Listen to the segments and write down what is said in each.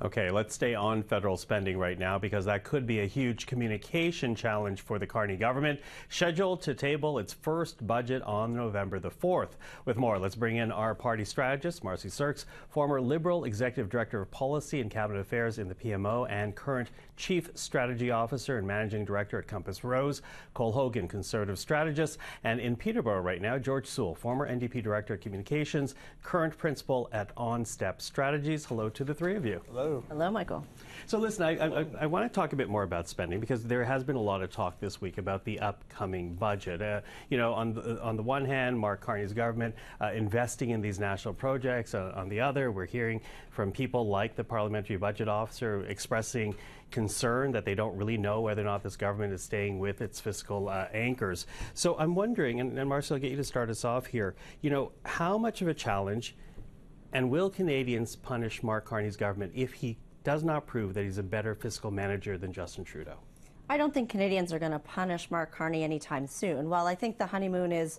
Okay, let's stay on federal spending right now because that could be a huge communication challenge for the Carney government, scheduled to table its first budget on November the 4th. With more, let's bring in our party strategist, Marcy Serks, former Liberal Executive Director of Policy and Cabinet Affairs in the PMO and current Chief Strategy Officer and Managing Director at Compass Rose, Cole Hogan, Conservative Strategist, and in Peterborough right now, George Sewell, former NDP Director of Communications, current Principal at On Step Strategies. Hello to the three of you. Hello. Hello, Michael. So listen, I want to talk a bit more about spending because there has been a lot of talk this week about the upcoming budget. On the one hand, Mark Carney's government investing in these national projects. On the other, we're hearing from people like the Parliamentary Budget Officer expressing concern that they don't really know whether or not this government is staying with its fiscal anchors. So I'm wondering, and Marcy, I'll get you to start us off here, how much of a challenge and will Canadians punish Mark Carney's government if he does not prove that he's a better fiscal manager than Justin Trudeau? I don't think Canadians are going to punish Mark Carney anytime soon. While I think the honeymoon is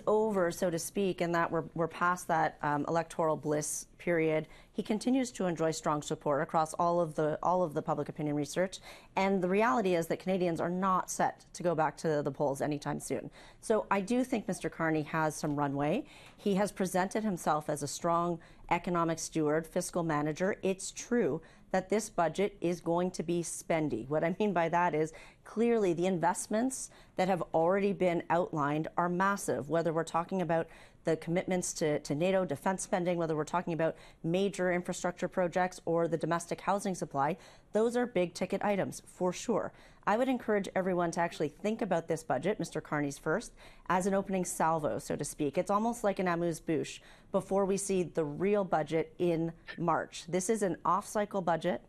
over, so to speak, and that we're past that electoral bliss period, he continues to enjoy strong support across all of the public opinion research. And the reality is that Canadians are not set to go back to the polls anytime soon. So I do think Mr. Carney has some runway. He has presented himself as a strong economic steward, fiscal manager. It's true that this budget is going to be spendy. What I mean by that is clearly the investments that have already been outlined are massive, whether we're talking about the commitments to NATO defense spending, whether we're talking about major infrastructure projects or the domestic housing supply. Those are big ticket items for sure. I would encourage everyone to actually think about this budget, Mr. Carney's first, as an opening salvo, so to speak. It's almost like an amuse-bouche before we see the real budget in March. This is an off-cycle budget.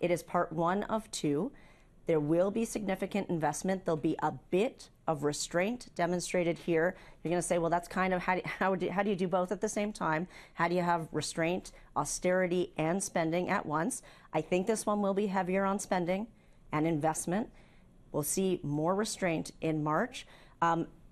It is part one of two. There will be significant investment. There'll be a bit of restraint demonstrated here. You're going to say, well, that's kind of how do you do both at the same time? How do you have restraint, austerity, and spending at once? I think this one will be heavier on spending and investment. We'll see more restraint in March.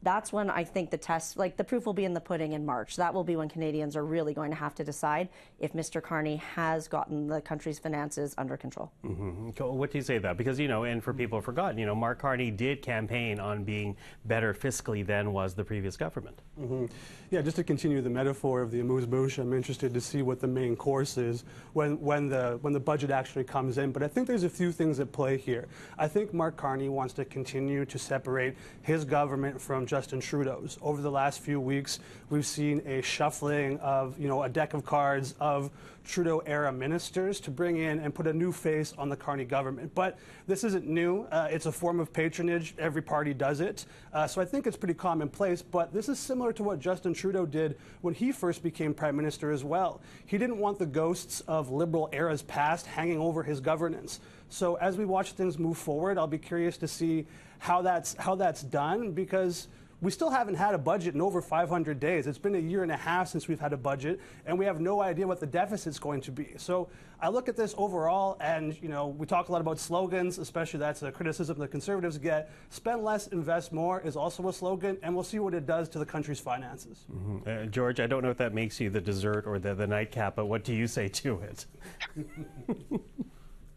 That's when I think the test, like the proof will be in the pudding in March. That will be when Canadians are really going to have to decide if Mr. Carney has gotten the country's finances under control. Mm-hmm. What do you say to that? Because, and for people who have forgotten, Mark Carney did campaign on being better fiscally than was the previous government. Mm-hmm. Yeah, just to continue the metaphor of the amuse-bouche, I'm interested to see what the main course is when the budget actually comes in. But I think there's a few things at play here. I think Mark Carney wants to continue to separate his government from Justin Trudeau's. Over the last few weeks, we've seen a shuffling of, a deck of cards of Trudeau-era ministers to bring in and put a new face on the Carney government. But this isn't new. It's a form of patronage. Every party does it. So I think it's pretty commonplace. But this is similar to what Justin Trudeau did when he first became Prime Minister as well. He didn't want the ghosts of Liberal eras past hanging over his governance. So as we watch things move forward, I'll be curious to see how that's done, because we still haven't had a budget in over 500 days. It's been a year and a half since we've had a budget, and we have no idea what the deficit's going to be. So I look at this overall, and we talk a lot about slogans, especially that's a criticism the Conservatives get. Spend less, invest more is also a slogan, and we'll see what it does to the country's finances. Mm-hmm. George, I don't know if that makes you the dessert or the nightcap, but what do you say to it?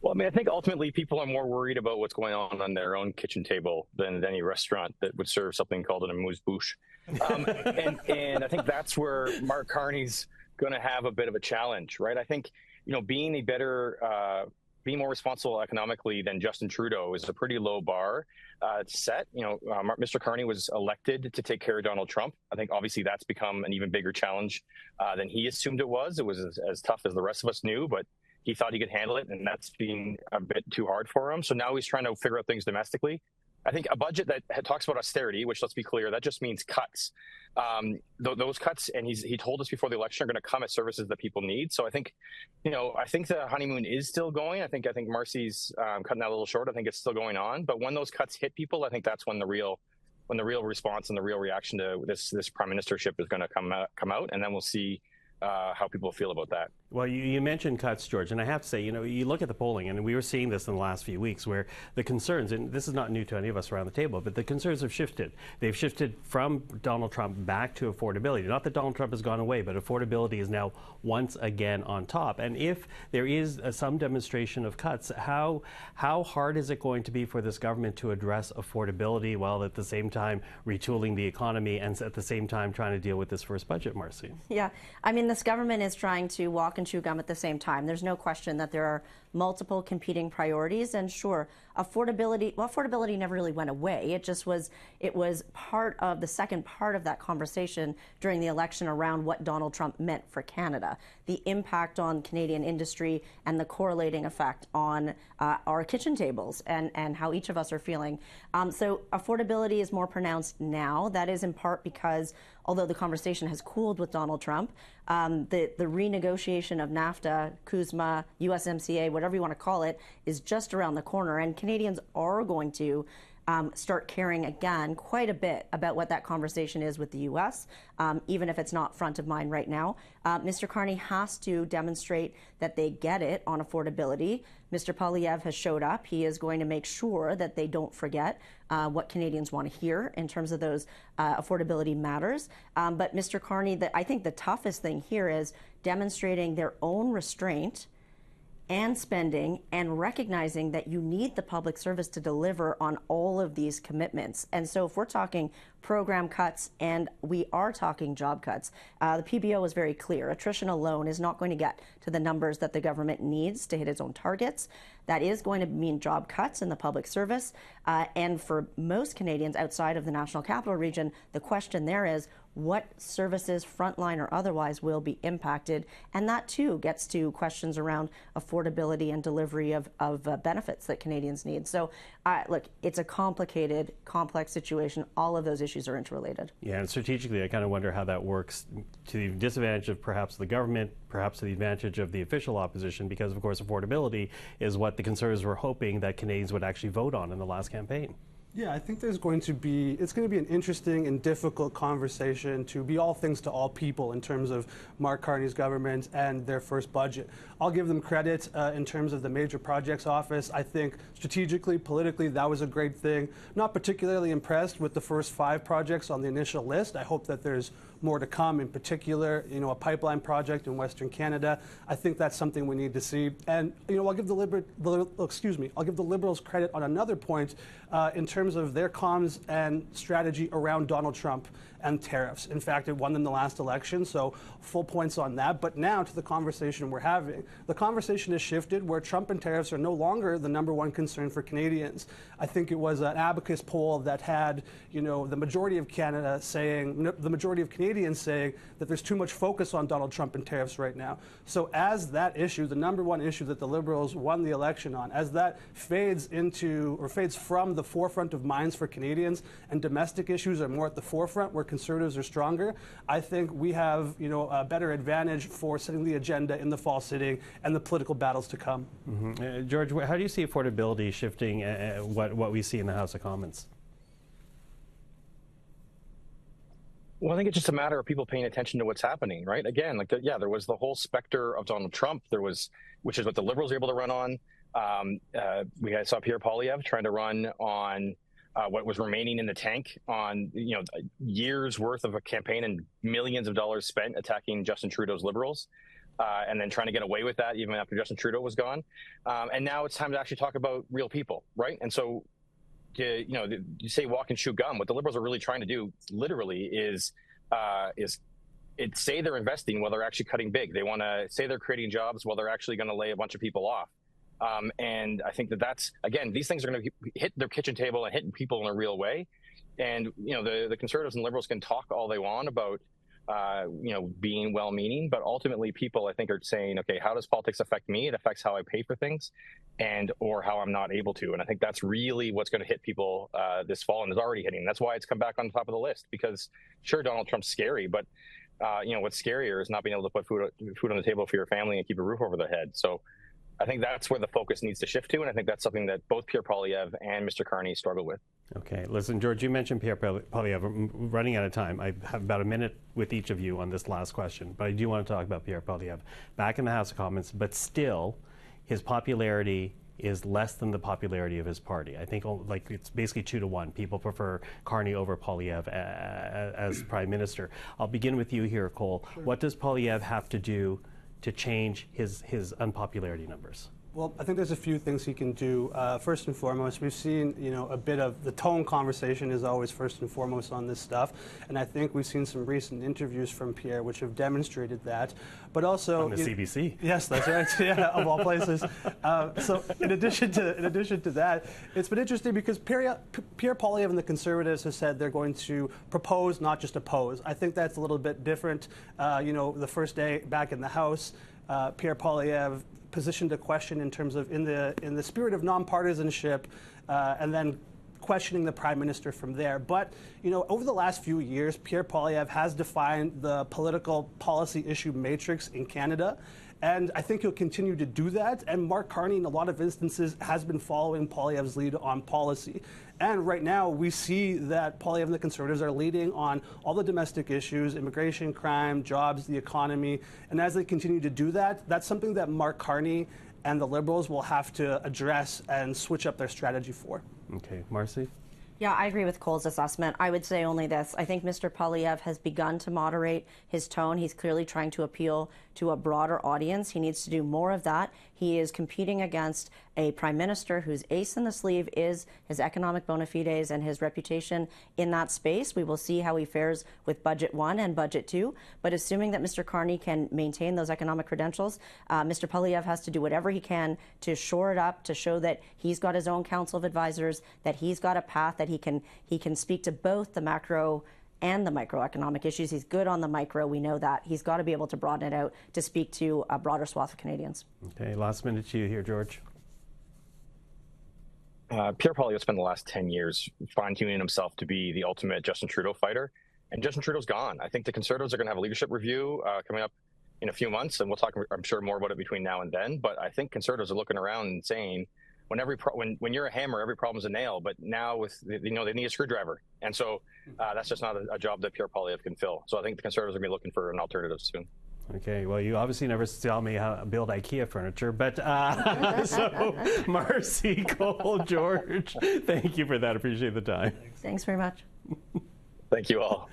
Well, I think ultimately people are more worried about what's going on their own kitchen table than at any restaurant that would serve something called an amuse-bouche. And I think that's where Mark Carney's going to have a bit of a challenge, right? I think, being more responsible economically than Justin Trudeau is a pretty low bar to set. Mr. Carney was elected to take care of Donald Trump. I think obviously that's become an even bigger challenge than he assumed it was. It was as tough as the rest of us knew, but he thought he could handle it, and that's being a bit too hard for him. So now he's trying to figure out things domestically. I think a budget that talks about austerity, which, let's be clear, that just means cuts. Those cuts, and he told us before the election, are going to come at services that people need. So I think, the honeymoon is still going. I think Marcy's cutting that a little short. I think it's still going on. But when those cuts hit people, I think that's when the real response and the real reaction to this prime ministership is going to come out, and then we'll see how people feel about that. Well, you mentioned cuts, George, and I have to say, you look at the polling, and we were seeing this in the last few weeks, where the concerns, and this is not new to any of us around the table, but the concerns have shifted. They've shifted from Donald Trump back to affordability. Not that Donald Trump has gone away, but affordability is now once again on top. And if there is some demonstration of cuts, how hard is it going to be for this government to address affordability while at the same time retooling the economy and at the same time trying to deal with this first budget, Marcy? Yeah, I mean, this government is trying to walk and chew gum at the same time. There's no question that there are multiple competing priorities, and sure, affordability never really went away. It was part of the second part of that conversation during the election around what Donald Trump meant for Canada, the impact on Canadian industry and the correlating effect on our kitchen tables and how each of us are feeling. So affordability is more pronounced now. That is in part because although the conversation has cooled with Donald Trump, the renegotiation of NAFTA, CUSMA, USMCA, whatever you want to call it, is just around the corner. And Canadians are going to start caring again quite a bit about what that conversation is with the U.S., even if it's not front of mind right now. Mr. Carney has to demonstrate that they get it on affordability. Mr. Poilievre has showed up. He is going to make sure that they don't forget what Canadians want to hear in terms of those affordability matters. But Mr. Carney, I think the toughest thing here is demonstrating their own restraint and spending and recognizing that you need the public service to deliver on all of these commitments. And so if we're talking program cuts and we are talking job cuts, the PBO was very clear. Attrition alone is not going to get to the numbers that the government needs to hit its own targets. That is going to mean job cuts in the public service. And for most Canadians outside of the National Capital Region, the question there is, what services, frontline or otherwise, will be impacted? And that, too, gets to questions around affordability and delivery of benefits that Canadians need. So, look, it's a complicated, complex situation. All of those issues are interrelated. Yeah, and strategically, I kind of wonder how that works to the disadvantage of perhaps the government, perhaps to the advantage of the official opposition, because, of course, affordability is what the Conservatives were hoping that Canadians would actually vote on in the last campaign. Yeah, I think it's going to be an interesting and difficult conversation to be all things to all people in terms of Mark Carney's government and their first budget. I'll give them credit in terms of the Major Projects Office. I think strategically, politically, that was a great thing. Not particularly impressed with the first 5 projects on the initial list. I hope that there's more to come, in particular, a pipeline project in Western Canada. I think that's something we need to see. And, I'll give the Liberals credit on another point in terms of their comms and strategy around Donald Trump and tariffs. In fact, it won them the last election, so full points on that. But now to the conversation we're having. The conversation has shifted where Trump and tariffs are no longer the #1 concern for Canadians. I think it was an Abacus poll that had, the majority of Canadians saying that there's too much focus on Donald Trump and tariffs right now. So as that issue, the #1 issue that the Liberals won the election on, as that fades from the forefront of minds for Canadians and domestic issues are more at the forefront where Conservatives are stronger, I think we have, a better advantage for setting the agenda in the fall sitting and the political battles to come. Mm-hmm. George, how do you see affordability shifting what we see in the House of Commons? Well, I think it's just a matter of people paying attention to what's happening, right? Again, there was the whole specter of Donald Trump. Which is what the Liberals were able to run on. We saw Pierre Poilievre trying to run on what was remaining in the tank on years worth of a campaign and millions of dollars spent attacking Justin Trudeau's Liberals, and then trying to get away with that even after Justin Trudeau was gone. And now it's time to actually talk about real people, right? And so, you say walk and chew gum. What the Liberals are really trying to do, literally, is say they're investing while they're actually cutting big. They want to say they're creating jobs while they're actually going to lay a bunch of people off. And I think that's, again, these things are going to hit their kitchen table and hit people in a real way. And, the Conservatives and Liberals can talk all they want about, being well-meaning, but ultimately people, I think, are saying, okay, how does politics affect me? It affects how I pay for things or how I'm not able to. And I think that's really what's going to hit people this fall and is already hitting. That's why it's come back on top of the list, because sure, Donald Trump's scary, but what's scarier is not being able to put food on the table for your family and keep a roof over their head. So I think that's where the focus needs to shift to, and I think that's something that both Pierre Poilievre and Mr. Carney struggle with. Okay, listen, George, you mentioned Pierre Poilievre. I'm running out of time. I have about a minute with each of you on this last question, but I do want to talk about Pierre Poilievre. Back in the House of Commons, but still, his popularity is less than the popularity of his party. I think like it's basically 2-1. People prefer Carney over Poilievre as Prime Minister. I'll begin with you here, Cole. Sure. What does Poilievre have to do to change his unpopularity numbers? Well, I think there's a few things he can do. First and foremost, we've seen, a bit of the tone conversation is always first and foremost on this stuff, and I think we've seen some recent interviews from Pierre which have demonstrated that. But also on the CBC. Yes, that's right. Yeah, of all places. So in addition to that, it's been interesting because Pierre Poilievre and the Conservatives have said they're going to propose, not just oppose. I think that's a little bit different. The first day back in the House, Pierre Poilievre positioned a question in terms of in the spirit of nonpartisanship, and then questioning the Prime Minister from there. But over the last few years, Pierre Poilievre has defined the political policy issue matrix in Canada, and I think he'll continue to do that. And Mark Carney, in a lot of instances, has been following Poilievre's lead on policy. And right now, we see that Poilievre and the Conservatives are leading on all the domestic issues, immigration, crime, jobs, the economy. And as they continue to do that, that's something that Mark Carney and the Liberals will have to address and switch up their strategy for. Okay, Marcy? Yeah, I agree with Cole's assessment. I would say only this. I think Mr. Poilievre has begun to moderate his tone. He's clearly trying to appeal to a broader audience. He needs to do more of that. He is competing against a Prime Minister whose ace in the sleeve is his economic bona fides and his reputation in that space. We will see how he fares with Budget 1 and Budget 2. But assuming that Mr. Carney can maintain those economic credentials, Mr. Poilievre has to do whatever he can to shore it up, to show that he's got his own council of advisors, that he's got a path, that he can speak to both the macro and the microeconomic issues. He's good on the micro, we know that. He's got to be able to broaden it out to speak to a broader swath of Canadians. Okay, last minute to you here, George. Pierre Poilievre spent the last 10 years fine-tuning himself to be the ultimate Justin Trudeau fighter, and Justin Trudeau's gone. I think the Conservatives are going to have a leadership review coming up in a few months, and we'll talk, I'm sure, more about it between now and then. But I think Conservatives are looking around and saying, when you're a hammer, every problem's a nail. But now they need a screwdriver, and so that's just not a job that Pierre Poilievre can fill. So I think the Conservatives are going to be looking for an alternative soon. Okay, well, you obviously never tell me how to build IKEA furniture, but so Marcy, Cole, George, thank you for that. Appreciate the time. Thanks very much. Thank you all.